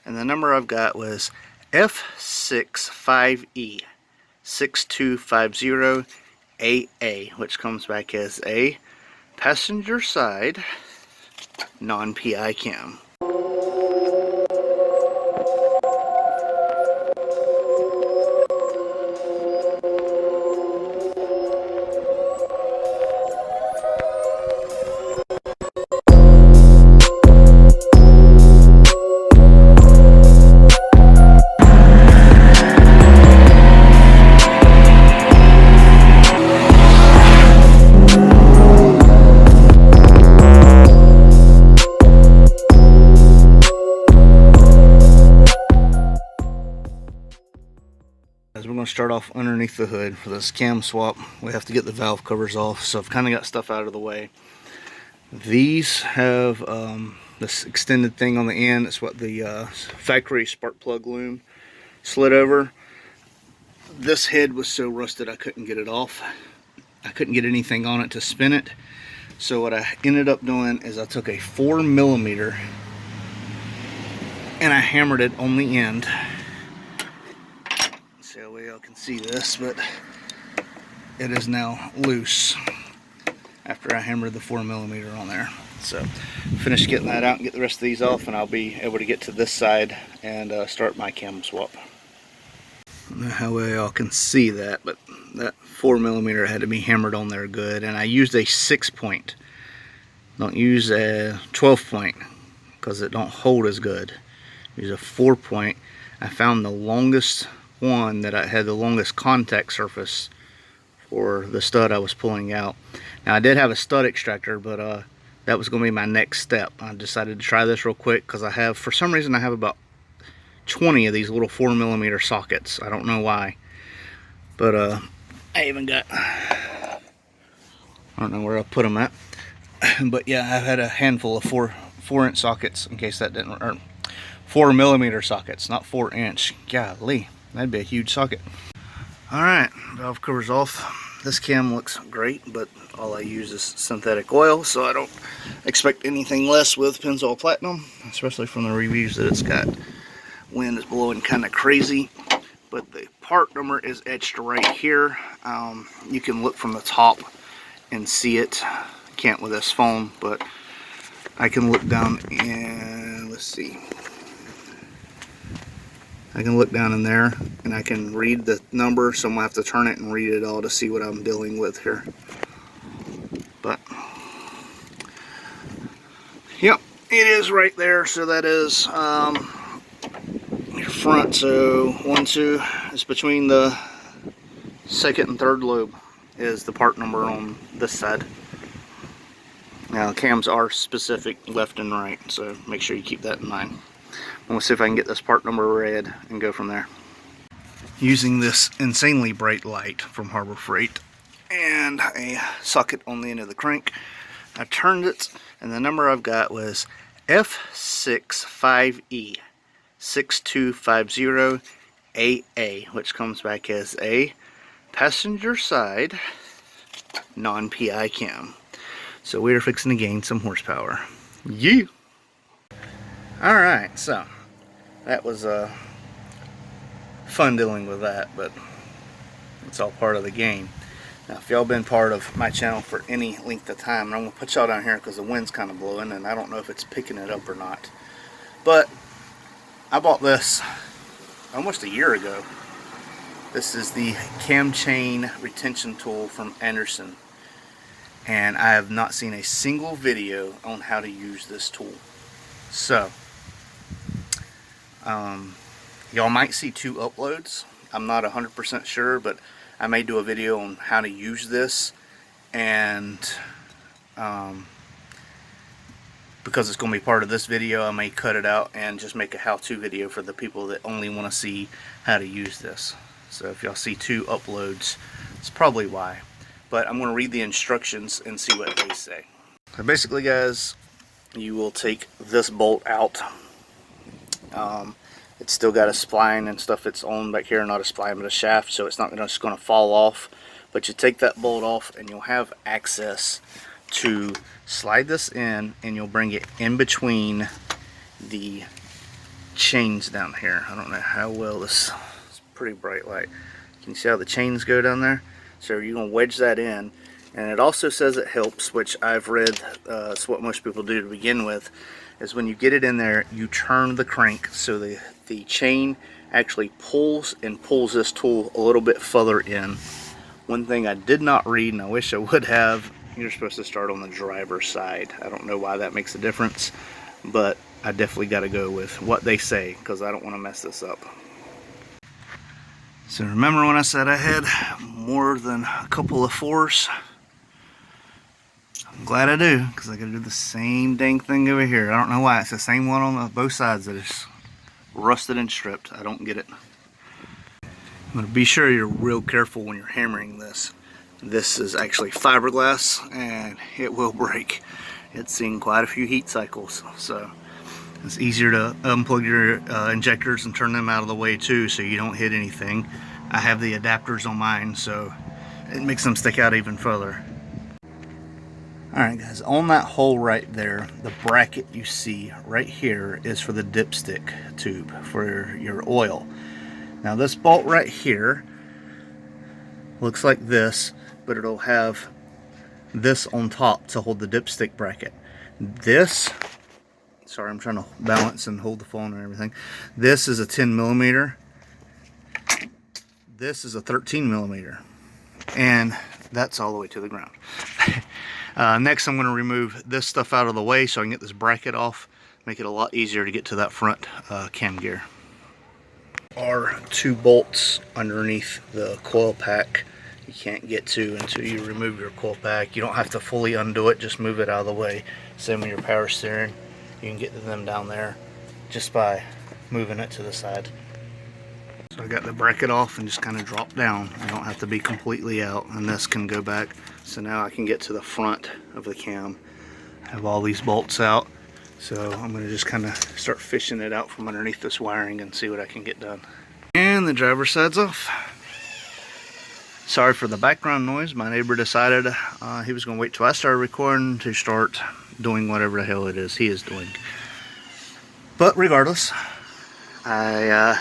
and the number I've got was F65E 6250AA, which comes back as a passenger side non-PI cam. We're going to start off underneath the hood for this cam swap. We have to get the valve covers off, so I've kind of got stuff out of the way. These have this extended thing on the end. It's what the factory spark plug loom slid over. This head was so rusted I couldn't get it off. I couldn't get anything on it to spin it. So what I ended up doing is I took a 4mm and I hammered it on the end. See how well y'all can see this, but it is now loose after I hammered the 4mm on there. So finish getting that out and get the rest of these off, and I'll be able to get to this side and start my cam swap. I don't know how well y'all can see that, but that 4mm had to be hammered on there good, and I used a 6-point. Don't use a 12-point because it don't hold as good. Use a 4-point. I found the longest one that I had the longest contact surface for the stud I was pulling out. Now I did have a stud extractor, but that was going to be my next step. I decided to try this real quick because I have, for some reason, I have about 20 of these little 4mm sockets. I don't know why, but I even got, I don't know where I put them at, but yeah, I've had a handful of 4-inch sockets, in case that didn't, or 4mm sockets, not 4-inch. Golly, that'd be a huge socket. Alright, valve cover's off. This cam looks great, but all I use is synthetic oil, so I don't expect anything less with Pennzoil Platinum, especially from the reviews that it's got. Wind is blowing kind of crazy, but the part number is etched right here. You can look from the top and see it. Can't with this phone, but I can look down and let's see. I can look down in there and I can read the number, so I'm going to have to turn it and read it all to see what I'm dealing with here. But, yep, it is right there. So that is your front. So 1, 2, it's between the second and third lobe is the part number on this side. Now, cams are specific left and right, so make sure you keep that in mind. We'll see if I can get this part number read and go from there. Using this insanely bright light from Harbor Freight and a socket on the end of the crank, I turned it, and the number I've got was F65E 6250AA, which comes back as a passenger side non-PI cam. So we're fixing to gain some horsepower. Yeah! Alright, so that was fun dealing with that, but it's all part of the game. Now, if y'all been part of my channel for any length of time, and I'm going to put y'all down here because the wind's kind of blowing, and I don't know if it's picking it up or not, but I bought this almost a year ago. This is the cam chain retention tool from Anderson, and I have not seen a single video on how to use this tool. So y'all might see 2 uploads. I'm not 100% sure, but I may do a video on how to use this, and because it's going to be part of this video, I may cut it out and just make a how-to video for the people that only want to see how to use this. So if y'all see 2 uploads, it's probably why. But I'm going to read the instructions and see what they say. So basically, guys, you will take this bolt out. It's still got a spline and stuff it's on back here, not a spline but a shaft, so it's not just going to fall off. But you take that bolt off and you'll have access to slide this in, and you'll bring it in between the chains down here. I don't know how well this is pretty bright light. Can you see how the chains go down there? So you're going to wedge that in, and it also says it helps, which I've read it's what most people do to begin with, is when you get it in there, you turn the crank so the chain actually pulls this tool a little bit further in. One thing I did not read, and I wish I would have, you're supposed to start on the driver's side. I don't know why that makes a difference, but I definitely got to go with what they say because I don't want to mess this up. So remember when I said I had more than a couple of 4s? I'm glad I do, because I got to do the same dang thing over here. I don't know why. It's the same one on both sides that is rusted and stripped. I don't get it. I'm going to be sure you're real careful when you're hammering this. This is actually fiberglass and it will break. It's seen quite a few heat cycles, so it's easier to unplug your injectors and turn them out of the way too so you don't hit anything. I have the adapters on mine, so it makes them stick out even further. Alright guys, on that hole right there, the bracket you see right here is for the dipstick tube for your oil. Now this bolt right here looks like this, but it'll have this on top to hold the dipstick bracket. This, sorry, I'm trying to balance and hold the phone and everything. This is a 10 millimeter. This is a 13 millimeter. And that's all the way to the ground. Next, I'm going to remove this stuff out of the way so I can get this bracket off. Make it a lot easier to get to that front cam gear. Are 2 bolts underneath the coil pack you can't get to until you remove your coil pack. You don't have to fully undo it, just move it out of the way. Same with your power steering. You can get to them down there just by moving it to the side. So I got the bracket off and just kind of drop down. I don't have to be completely out, and this can go back. So now I can get to the front of the cam. I have all these bolts out. So I'm going to just kind of start fishing it out from underneath this wiring and see what I can get done. And the driver's side's off. Sorry for the background noise. My neighbor decided he was going to wait till I started recording to start doing whatever the hell it is he is doing. But regardless, I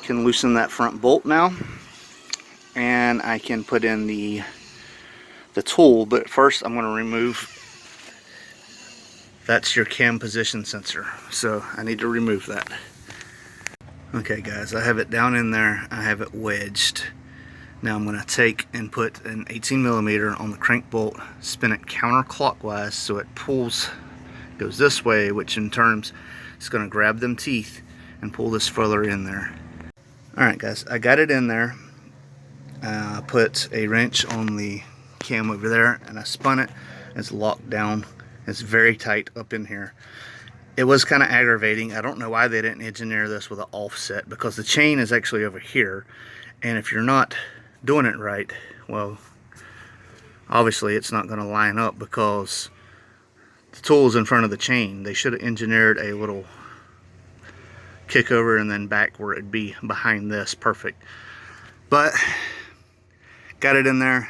can loosen that front bolt now, and I can put in the tool. But first I'm going to remove, that's your cam position sensor, so I need to remove that. Okay guys, I have it down in there. I have it wedged. Now I'm going to take and put an 18 millimeter on the crank bolt, spin it counterclockwise so it pulls, goes this way, which in turns is going to grab them teeth and pull this further in there. Alright guys, I got it in there. I put a wrench on the cam over there and I spun it. It's locked down. It's very tight up in here. It was kind of aggravating. I don't know why they didn't engineer this with an offset, because the chain is actually over here, and if you're not doing it right, well, obviously it's not going to line up because the tool is in front of the chain. They should have engineered a little kick over and then back where it'd be behind this. Perfect. But got it in there.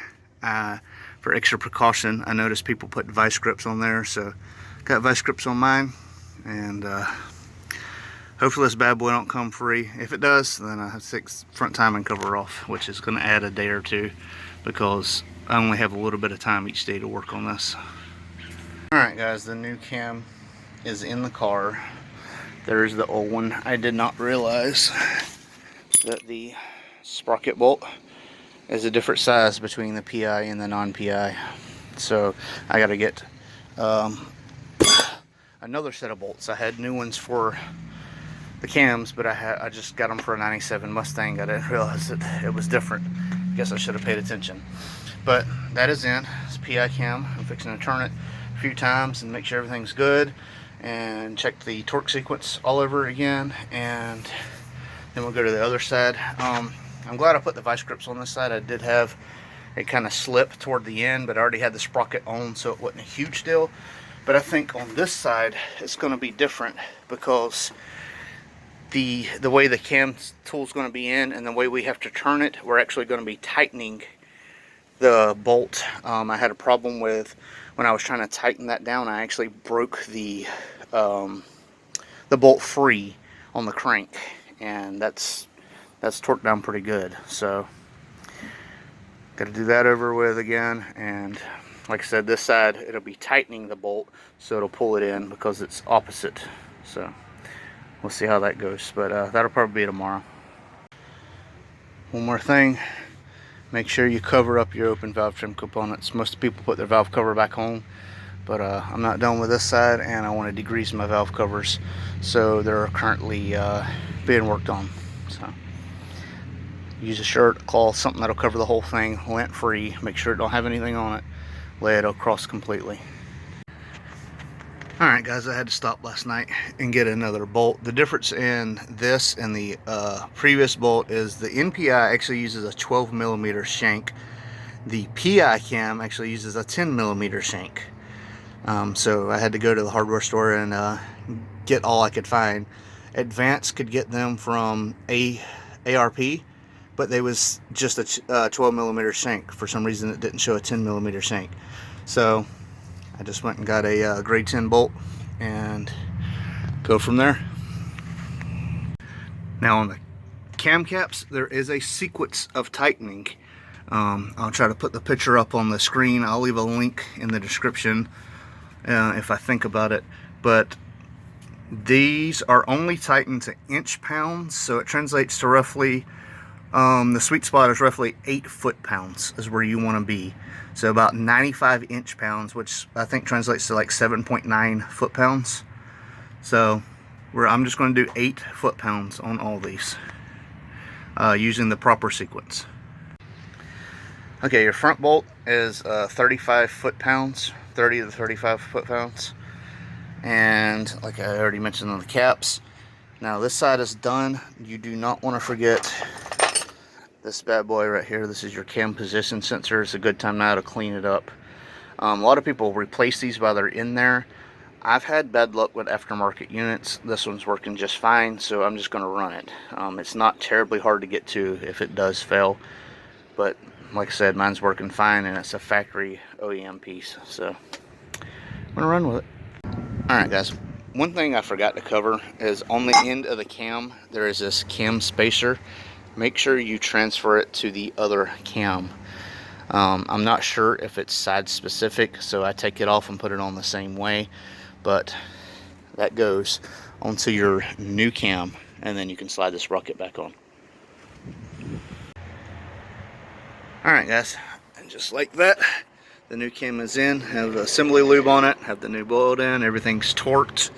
For extra precaution, I noticed people put vice grips on there, so got vice grips on mine, and hopefully this bad boy don't come free. If it does, then I have to take front timing cover off, which is going to add a day or two because I only have a little bit of time each day to work on this. Alright guys, the new cam is in the car. There's the old one. I did not realize that the sprocket bolt is a different size between the PI and the non-PI. So I got to get another set of bolts. I had new ones for the cams, but I just got them for a 97 Mustang. I didn't realize that it was different. Guess I should have paid attention. But that is in. It's PI cam. I'm fixing to turn it a few times and make sure everything's good, and check the torque sequence all over again, and then we'll go to the other side. I'm glad I put the vice grips on this side. I did have it kind of slip toward the end, but I already had the sprocket on, so it wasn't a huge deal. But I think on this side it's going to be different because the way the cam tool is going to be in and the way we have to turn it, we're actually going to be tightening the bolt. I had a problem with when I was trying to tighten that down. I actually broke the bolt free on the crank, and that's torqued down pretty good. So got to do that over with again. And like I said, this side it'll be tightening the bolt so it'll pull it in because it's opposite. So we'll see how that goes, but that'll probably be tomorrow. One more thing, make sure you cover up your open valve trim components. Most people put their valve cover back on, but I'm not done with this side, and I want to degrease my valve covers, so they're currently being worked on. So use a shirt, a cloth, something that'll cover the whole thing, lint free. Make sure it don't have anything on it. Lay it across completely. Alright guys, I had to stop last night and get another bolt. The difference in this and the previous bolt is the NPI actually uses a 12mm shank. The PI cam actually uses a 10mm shank. So I had to go to the hardware store and get all I could find. Advance could get them from ARP, but they was just a 12mm shank. For some reason it didn't show a 10mm shank. So I just went and got a grade 10 bolt and go from there. Now on the cam caps, there is a sequence of tightening. I'll try to put the picture up on the screen. I'll leave a link in the description if I think about it. But these are only tightened to inch-pounds, so it translates to roughly, the sweet spot is roughly 8 foot-pounds is where you want to be. So about 95 inch-pounds, which I think translates to like 7.9 foot-pounds. So I'm just going to do 8 foot-pounds on all these using the proper sequence. Okay, your front bolt is 35 foot-pounds, 30 to 35 foot-pounds. And like I already mentioned on the caps, now this side is done. You do not want to forget this bad boy right here. This is your cam position sensor. It's a good time now to clean it up. A lot of people replace these while they're in there. I've had bad luck with aftermarket units. This one's working just fine, so I'm just going to run it. It's not terribly hard to get to if it does fail, but like I said, mine's working fine, and it's a factory OEM piece, so I'm going to run with it. Alright guys, one thing I forgot to cover is on the end of the cam, there is this cam spacer. Make sure you transfer it to the other cam. I'm not sure if it's side specific, so I take it off and put it on the same way, but that goes onto your new cam, and then you can slide this sprocket back on. Alright guys, and just like that, the new cam is in. Have the assembly lube on it, have the new bolt in, everything's torqued.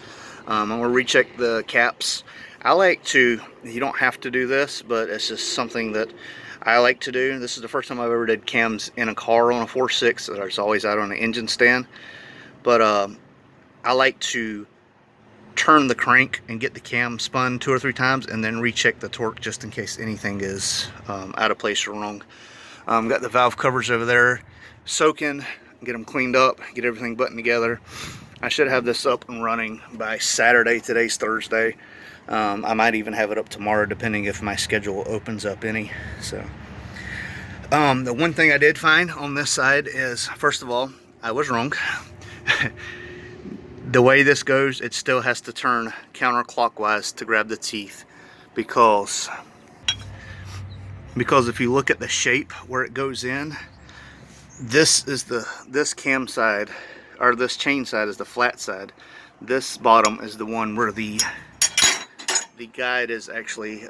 I'm going to recheck the caps. I like to, you don't have to do this, but it's just something that I like to do. This is the first time I've ever did cams in a car on a 4.6. It's always out on an engine stand. But I like to turn the crank and get the cam spun 2 or 3 times and then recheck the torque just in case anything is out of place or wrong. Got the valve covers over there soaking, get them cleaned up, get everything buttoned together. I should have this up and running by Saturday. Today's Thursday. I might even have it up tomorrow, depending if my schedule opens up any. So, the one thing I did find on this side is, first of all, I was wrong. The way this goes, it still has to turn counterclockwise to grab the teeth, because if you look at the shape where it goes in, this is this cam side, or this chain side is the flat side. This bottom is the one where the guide is actually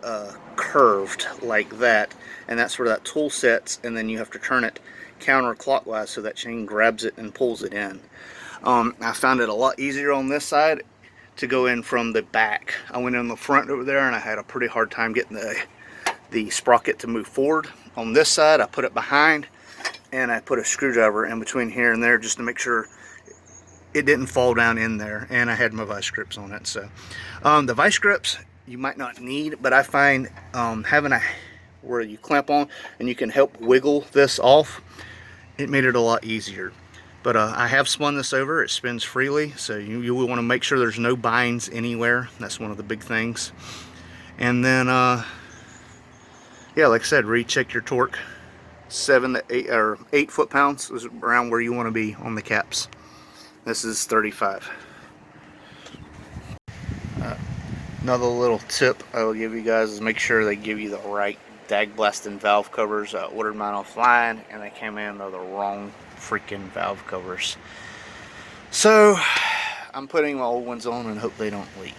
curved like that, and that's where that tool sets, and then you have to turn it counterclockwise so that chain grabs it and pulls it in. I found it a lot easier on this side to go in from the back. I went in the front over there and I had a pretty hard time getting the sprocket to move forward. On this side I put it behind, and I put a screwdriver in between here and there just to make sure it didn't fall down in there, and I had my vice grips on it. So the vice grips you might not need, but I find having a where you clamp on and you can help wiggle this off, it made it a lot easier. But I have spun this over. It spins freely, so you will want to make sure there's no binds anywhere. That's one of the big things. And then yeah, like I said, recheck your torque. 7 to 8 or 8 foot-pounds is around where you want to be on the caps. This is 35. Another little tip I will give you guys is make sure they give you the right dag blasting valve covers. I ordered mine offline and they came in with the wrong freaking valve covers. So I'm putting my old ones on and hope they don't leak.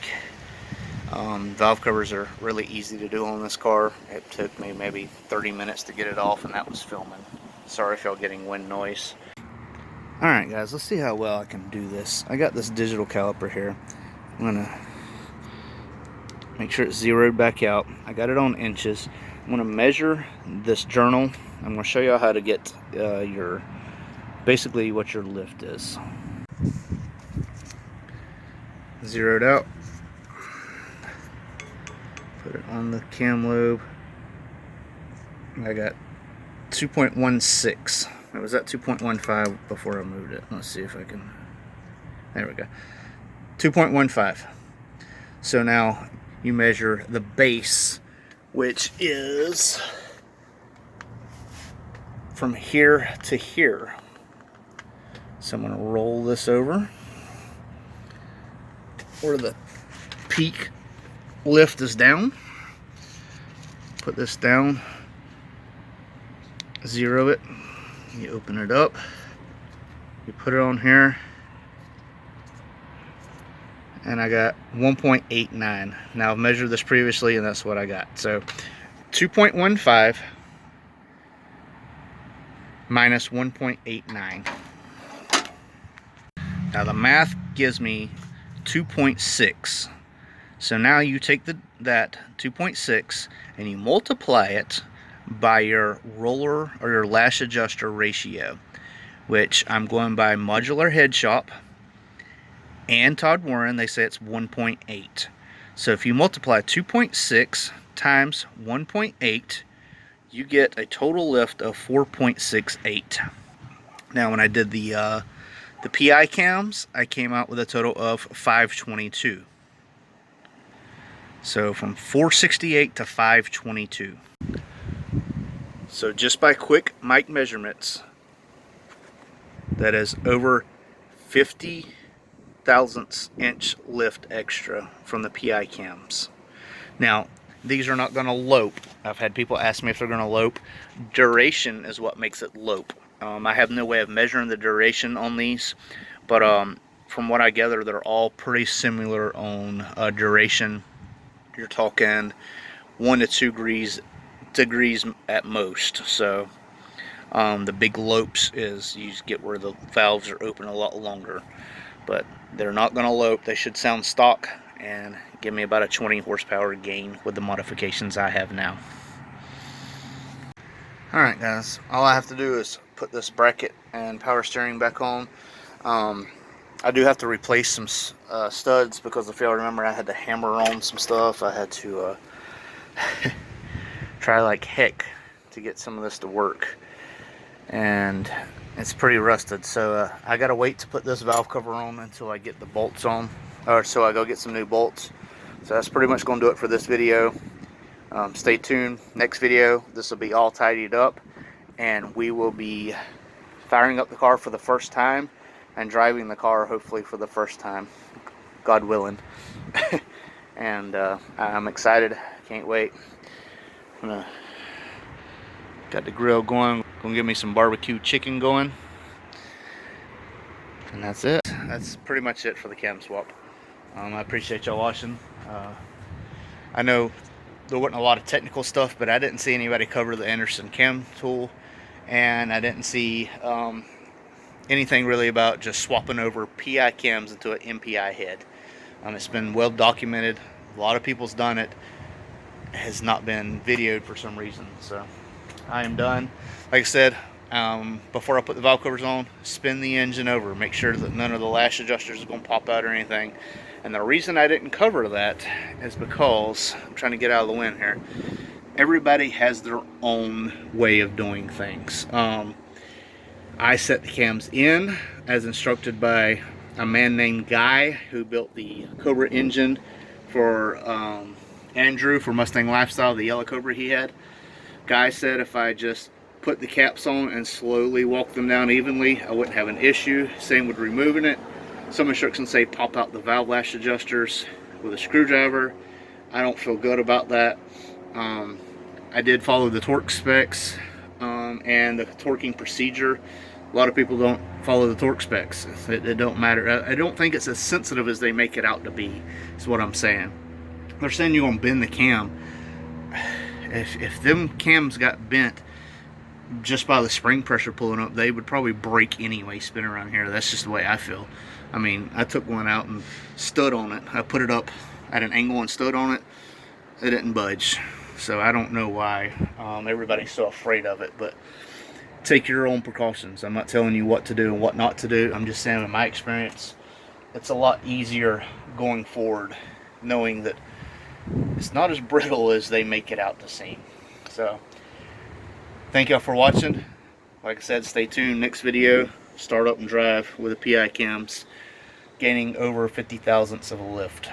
Valve covers are really easy to do on this car. It took me maybe 30 minutes to get it off, and that was filming. Sorry if y'all getting wind noise. Alright guys, let's see how well I can do this. I got this digital caliper here. I'm gonna make sure it's zeroed back out. I got it on inches. I'm gonna measure this journal. I'm gonna show you how to get basically what your lift is. Zeroed out. Put it on the cam lobe. I got 2.16. I was at 2.15 before I moved it. Let's see if I can. There we go. 2.15. So now you measure the base, which is from here to here. So I'm going to roll this over where the peak lift is down. Put this down, zero it, you open it up, you put it on here, and I got 1.89. Now I've measured this previously and that's what I got. So 2.15 minus 1.89. Now the math gives me 2.6. So now you take that 2.6 and you multiply it by your roller or your lash adjuster ratio, which I'm going by Modular Head Shop and Todd Warren. They say it's 1.8. So if you multiply 2.6 times 1.8, you get a total lift of 4.68. Now when I did the PI cams, I came out with a total of 522. So from 468 to 522. So just by quick mic measurements, that is over 50 thousandths inch lift extra from the PI cams. Now, these are not going to lope. I've had people ask me if they're going to lope. Duration is what makes it lope. I have no way of measuring the duration on these, but from what I gather, they're all pretty similar on duration. You're talking 1 to 2 degrees at most. So the big lopes is you get where the valves are open a lot longer, but they're not going to lope. They should sound stock and give me about a 20 horsepower gain with the modifications I have now. Alright guys, all I have to do is put this bracket and power steering back on. I do have to replace some studs because if y'all remember, I had to hammer on some stuff. I had to try like heck to get some of this to work, and it's pretty rusted. So I gotta wait to put this valve cover on until I get the bolts on, or so I go get some new bolts. So that's pretty much gonna do it for this video. Stay tuned. Next video, this will be all tidied up, and we will be firing up the car for the first time and driving the car hopefully for the first time, God willing. And I'm excited, can't wait. Got the grill going, gonna give me some barbecue chicken going, and that's it. That's pretty much it for the cam swap. I appreciate y'all watching. I know there wasn't a lot of technical stuff, but I didn't see anybody cover the Anderson cam tool, and I didn't see anything really about just swapping over PI cams into an MPI head. It's been well documented. A lot of people's done it. It has not been videoed for some reason. So I am done. Like I said, before I put the valve covers on, spin the engine over. Make sure that none of the lash adjusters are going to pop out or anything. And the reason I didn't cover that is because I'm trying to get out of the wind here. Everybody has their own way of doing things. I set the cams in as instructed by a man named Guy, who built the Cobra engine for Andrew for Mustang Lifestyle, the yellow Cobra he had. Guy said if I just put the caps on and slowly walk them down evenly, I wouldn't have an issue. Same with removing it. Some instructions say pop out the valve lash adjusters with a screwdriver. I don't feel good about that. I did follow the torque specs and the torquing procedure. A lot of people don't follow the torque specs. It don't matter. I don't think it's as sensitive as they make it out to be, is what I'm saying. They're saying you're going to bend the cam. If them cams got bent just by the spring pressure pulling up, they would probably break anyway spinning around here. That's just the way I feel. I mean, I took one out and stood on it. I put it up at an angle and stood on it. It didn't budge. So I don't know why everybody's so afraid of it, but take your own precautions. I'm not telling you what to do and what not to do. I'm just saying, in my experience, it's a lot easier going forward knowing that it's not as brittle as they make it out to seem. So thank y'all for watching. Like I said, stay tuned. Next video, start up and drive with the PI cams, gaining over 50 thousandths of a lift.